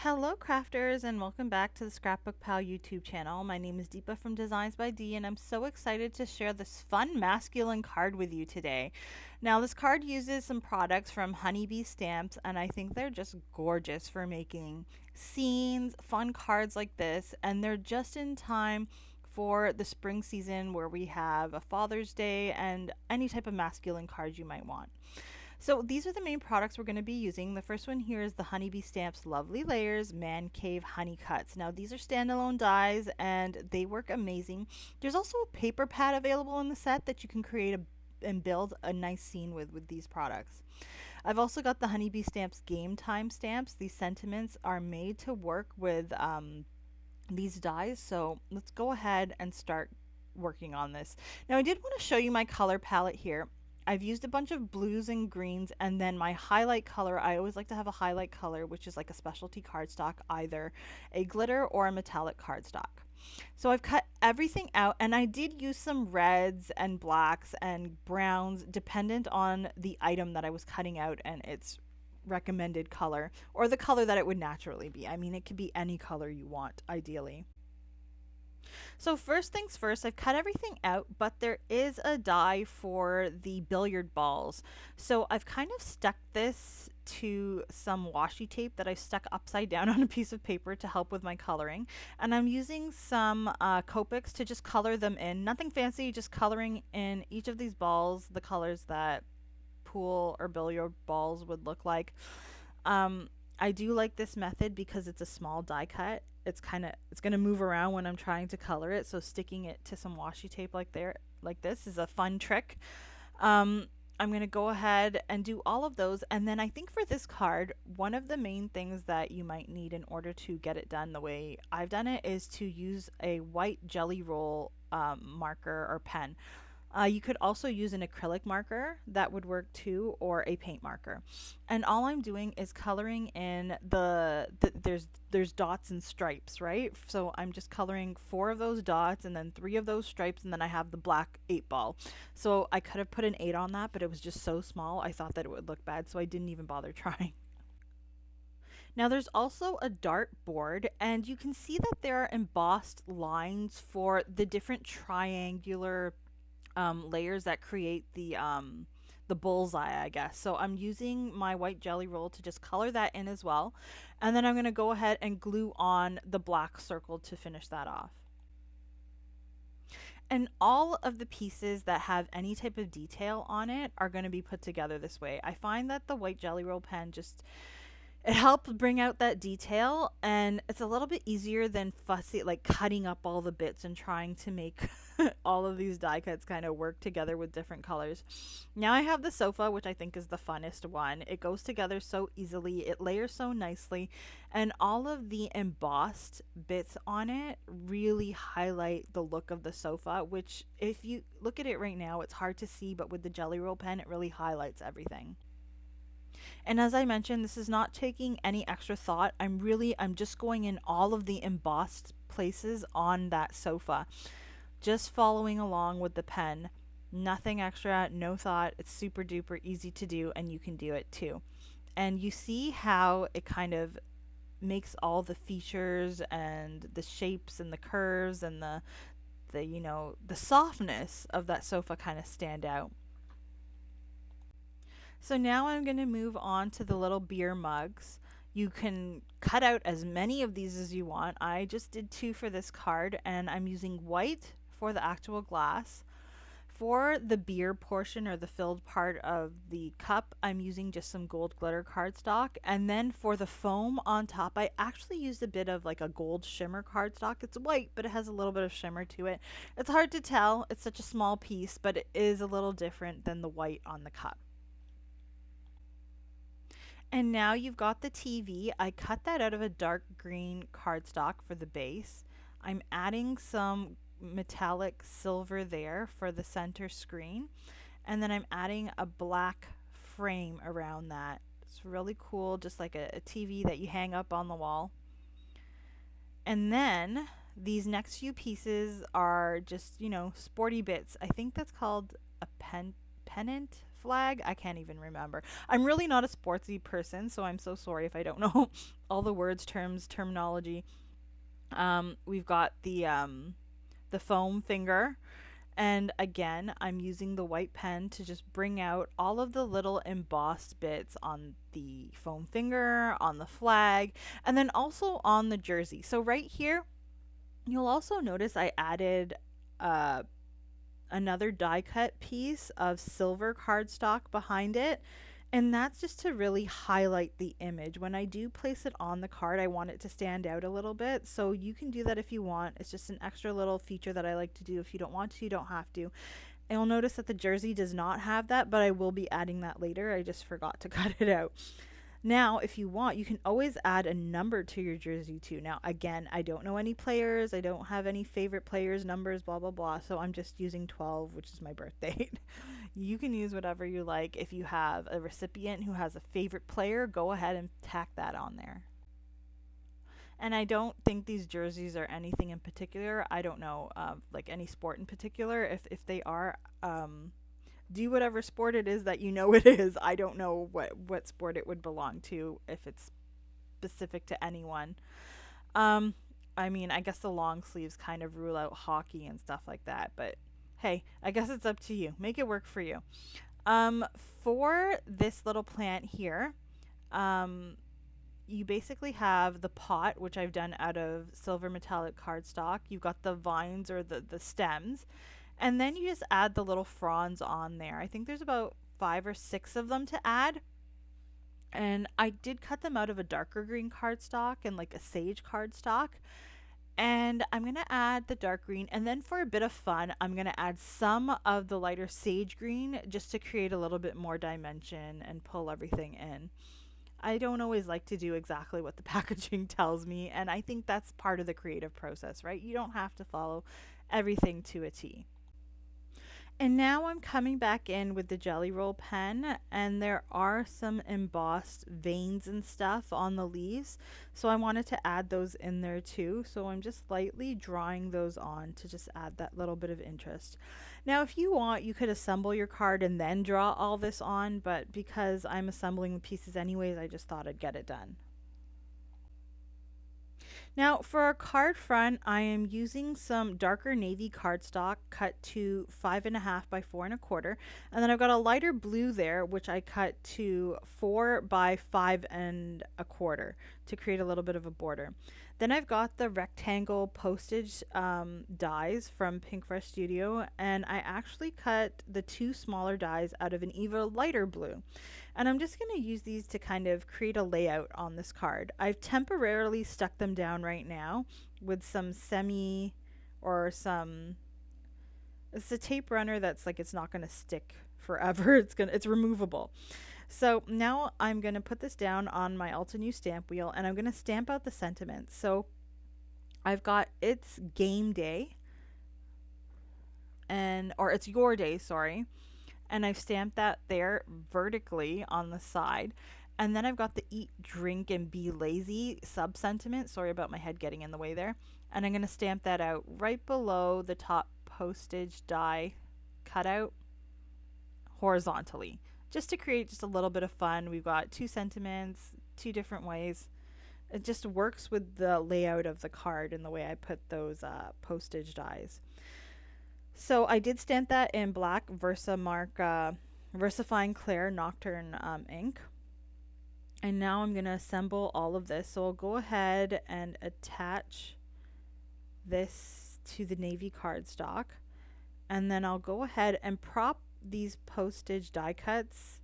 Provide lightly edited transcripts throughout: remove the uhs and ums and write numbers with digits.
Hello crafters and welcome back to the ScrapbookPal YouTube channel. My name is Deepa from Designs by D and I'm so excited to share this fun masculine card with you today. Now this card uses some products from Honeybee Stamps and I think they're just gorgeous for making scenes, fun cards like this, and they're just in time for the spring season where we have a Father's Day and any type of masculine card you might want. So these are the main products we're going to be using. The first one here is the Honeybee Stamps Lovely Layers Mancave Honey Cuts. Now these are standalone dies and they work amazing. There's also a paper pad available in the set that you can create and build a nice scene with these products. I've also got the Honeybee Stamps Game Time stamps. These sentiments are made to work with these dies. So let's go ahead and start working on this. Now I did want to show you my color palette here. I've used a bunch of blues and greens, and then my highlight color, I always like to have a highlight color, which is like a specialty cardstock, either a glitter or a metallic cardstock. So I've cut everything out, and I did use some reds and blacks and browns dependent on the item that I was cutting out and its recommended color, or the color that it would naturally be. I mean, it could be any color you want, ideally. So first things first, I've cut everything out, but there is a die for the billiard balls. So I've kind of stuck this to some washi tape that I stuck upside down on a piece of paper to help with my coloring. And I'm using some Copics to just color them in. Nothing fancy, just coloring in each of these balls the colors that pool or billiard balls would look like. I do like this method because it's a small die cut. It's going to move around when I'm trying to color it, so sticking it to some washi tape like this is a fun trick. I'm going to go ahead and do all of those, and then I think for this card, one of the main things that you might need in order to get it done the way I've done it is to use a white jelly roll marker or pen. You could also use an acrylic marker, that would work too, or a paint marker. And all I'm doing is coloring in there's dots and stripes, right? So I'm just coloring 4 of those dots and then 3 of those stripes, and then I have the black 8 ball. So I could have put an 8 on that, but it was just so small I thought that it would look bad, so I didn't even bother trying. Now there's also a dart board, and you can see that there are embossed lines for the different triangular layers that create the bullseye, I guess. So I'm using my white jelly roll to just color that in as well. And then I'm going to go ahead and glue on the black circle to finish that off. And all of the pieces that have any type of detail on it are going to be put together this way. I find that the white jelly roll pen just it helps bring out that detail, and it's a little bit easier than fussy like cutting up all the bits and trying to make all of these die cuts kind of work together with different colors. Now I have the sofa, which I think is the funnest one. It goes together so easily, it layers so nicely, and all of the embossed bits on it really highlight the look of the sofa, which if you look at it right now it's hard to see, but with the jelly roll pen it really highlights everything. And as I mentioned, this is not taking any extra thought. I'm just going in all of the embossed places on that sofa, just following along with the pen. Nothing extra, no thought. It's super duper easy to do, and you can do it too. And you see how it kind of makes all the features and the shapes and the curves and the softness of that sofa kind of stand out. So now I'm going to move on to the little beer mugs. You can cut out as many of these as you want. I just did 2 for this card, and I'm using white for the actual glass. For the beer portion or the filled part of the cup, I'm using just some gold glitter cardstock. And then for the foam on top, I actually used a bit of like a gold shimmer cardstock. It's white, but it has a little bit of shimmer to it. It's hard to tell. It's such a small piece, but it is a little different than the white on the cup. And now you've got the TV. I cut that out of a dark green cardstock for the base. I'm adding some metallic silver there for the center screen. And then I'm adding a black frame around that. It's really cool, just like a TV that you hang up on the wall. And then these next few pieces are just, sporty bits. I think that's called a pennant flag. I can't even remember. I'm really not a sportsy person, so I'm so sorry if I don't know all the words, terms, terminology. We've got the foam finger. And again, I'm using the white pen to just bring out all of the little embossed bits on the foam finger, on the flag, and then also on the jersey. So right here, you'll also notice I added uh, another die cut piece of silver cardstock behind it. And that's just to really highlight the image. When I do place it on the card, I want it to stand out a little bit. So you can do that if you want. It's just an extra little feature that I like to do. If you don't want to, you don't have to. And you'll notice that the jersey does not have that, but I will be adding that later. I just forgot to cut it out. Now, if you want, you can always add a number to your jersey too. Now, again, I don't know any players. I don't have any favorite players, numbers, blah, blah, blah. So I'm just using 12, which is my birth date. You can use whatever you like. If you have a recipient who has a favorite player, go ahead and tack that on there. And I don't think these jerseys are anything in particular. I don't know, like any sport in particular. If they are, do whatever sport it is that you know it is. I don't know what sport it would belong to, if it's specific to anyone. I mean, I guess the long sleeves kind of rule out hockey and stuff like that, but hey, I guess it's up to you. Make it work for you. For this little plant here, you basically have the pot, which I've done out of silver metallic cardstock. You've got the vines or the stems. And then you just add the little fronds on there. I think there's about 5 or 6 of them to add. And I did cut them out of a darker green cardstock and like a sage cardstock. And I'm going to add the dark green. And then for a bit of fun, I'm going to add some of the lighter sage green just to create a little bit more dimension and pull everything in. I don't always like to do exactly what the packaging tells me. And I think that's part of the creative process, right? You don't have to follow everything to a T. And now I'm coming back in with the Jelly Roll pen, and there are some embossed veins and stuff on the leaves, so I wanted to add those in there too. So I'm just lightly drawing those on to just add that little bit of interest. Now if you want, you could assemble your card and then draw all this on, but because I'm assembling the pieces anyways, I just thought I'd get it done. Now for our card front, I am using some darker navy cardstock cut to 5.5 by 4.25, and then I've got a lighter blue there, which I cut to 4 by 5.25 to create a little bit of a border. Then I've got the rectangle postage dies from Pinkfresh Studio, and I actually cut the 2 smaller dies out of an even lighter blue. And I'm just going to use these to kind of create a layout on this card. I've temporarily stuck them down right now with some it's a tape runner that's like, it's not going to stick forever. It's removable. So now I'm going to put this down on my Altenew stamp wheel, and I'm going to stamp out the sentiments. So I've got it's game day, or it's your day, sorry. And I've stamped that there vertically on the side. And then I've got the eat, drink, and be lazy sub-sentiment. Sorry about my head getting in the way there. And I'm going to stamp that out right below the top postage die cutout horizontally, just to create just a little bit of fun. We've got 2 sentiments, 2 different ways. It just works with the layout of the card and the way I put those postage dies. So I did stamp that in black VersaFine Clair Nocturne ink. And now I'm going to assemble all of this. So I'll go ahead and attach this to the navy cardstock. And then I'll go ahead and prop these postage die cuts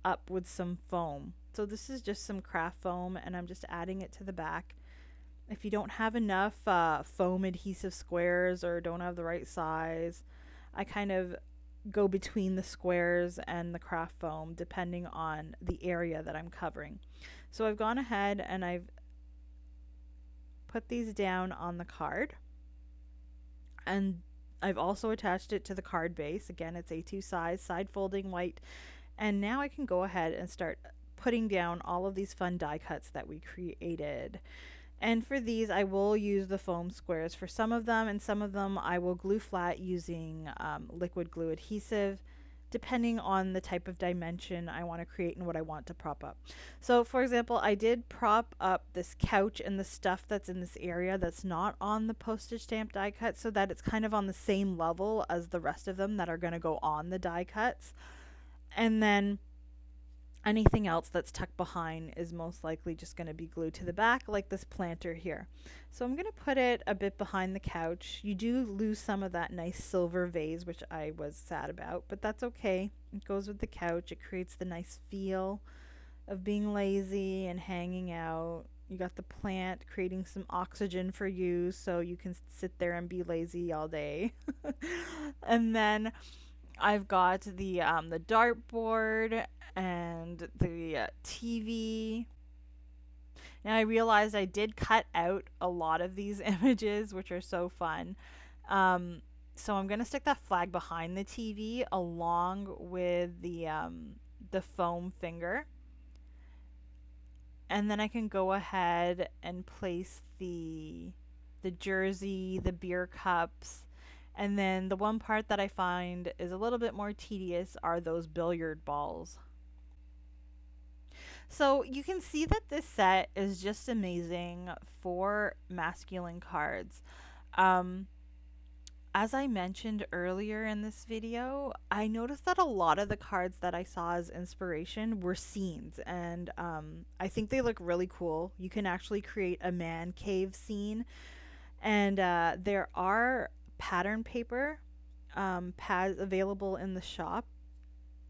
up with some foam. So this is just some craft foam, and I'm just adding it to the back. If you don't have enough foam adhesive squares or don't have the right size, I kind of go between the squares and the craft foam depending on the area that I'm covering. So I've gone ahead and I've put these down on the card, and I've also attached it to the card base. Again, it's A2 size, side folding white. And now I can go ahead and start putting down all of these fun die cuts that we created. And for these, I will use the foam squares for some of them, and some of them I will glue flat using liquid glue adhesive. depending on the type of dimension I want to create and what I want to prop up. So for example, I did prop up this couch and the stuff that's in this area that's not on the postage stamp die cut, so that it's kind of on the same level as the rest of them that are going to go on the die cuts. And then anything else that's tucked behind is most likely just going to be glued to the back, like this planter here. So I'm going to put it a bit behind the couch. You do lose some of that nice silver vase, which I was sad about, but that's okay. It goes with the couch. It creates the nice feel of being lazy and hanging out. You got the plant creating some oxygen for you, so you can sit there and be lazy all day. And then I've got the dartboard and the TV. Now I realized I did cut out a lot of these images, which are so fun. So I'm gonna stick that flag behind the TV along with the foam finger, and then I can go ahead and place the jersey, the beer cups. And then the one part that I find is a little bit more tedious are those billiard balls. So you can see that this set is just amazing for masculine cards. Um, as I mentioned earlier in this video, I noticed that a lot of the cards that I saw as inspiration were scenes, and I think they look really cool. You can actually create a man cave scene, and there are pattern paper pads available in the shop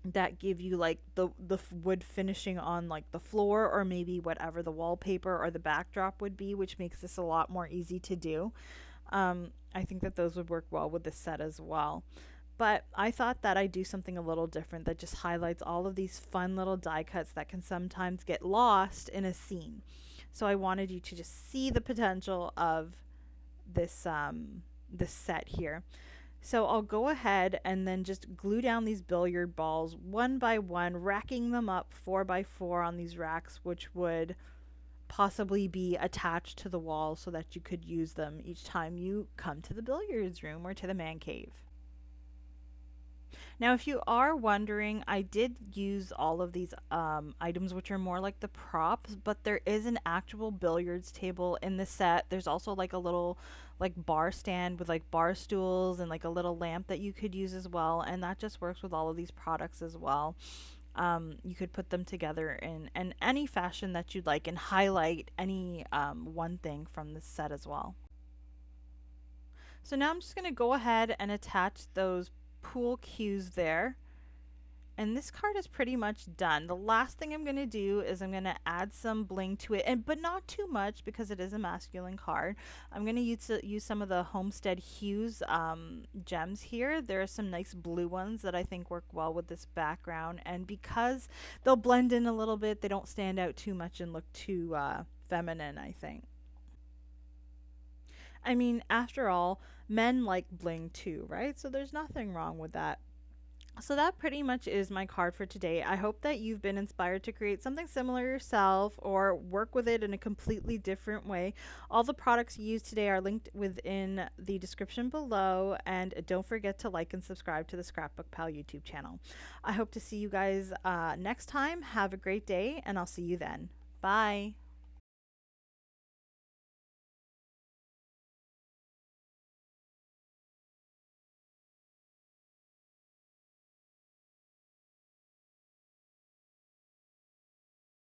that give you like the wood finishing on like the floor, or maybe whatever the wallpaper or the backdrop would be, which makes this a lot more easy to do. I think that those would work well with this set as well. But I thought that I'd do something a little different that just highlights all of these fun little die cuts that can sometimes get lost in a scene. So I wanted you to just see the potential of this this set here. So I'll go ahead and then just glue down these billiard balls one by one, racking them up 4 by 4 on these racks, which would possibly be attached to the wall so that you could use them each time you come to the billiards room or to the man cave. Now, if you are wondering, I did use all of these items, which are more like the props, but there is an actual billiards table in the set. There's also like a little like bar stand with like bar stools and like a little lamp that you could use as well, and that just works with all of these products as well. You could put them together in any fashion that you'd like and highlight any one thing from this set as well. So now I'm just going to go ahead and attach those pool cues there. And this card is pretty much done. The last thing I'm going to do is I'm going to add some bling to it, but not too much because it is a masculine card. I'm going to use some of the Homestead Hues gems here. There are some nice blue ones that I think work well with this background. And because they'll blend in a little bit, they don't stand out too much and look too feminine, I think. I mean, after all, men like bling too, right? So there's nothing wrong with that. So that pretty much is my card for today. I hope that you've been inspired to create something similar yourself or work with it in a completely different way. All the products used today are linked within the description below, and don't forget to like and subscribe to the Scrapbook Pal YouTube channel. I hope to see you guys next time. Have a great day, and I'll see you then. Bye.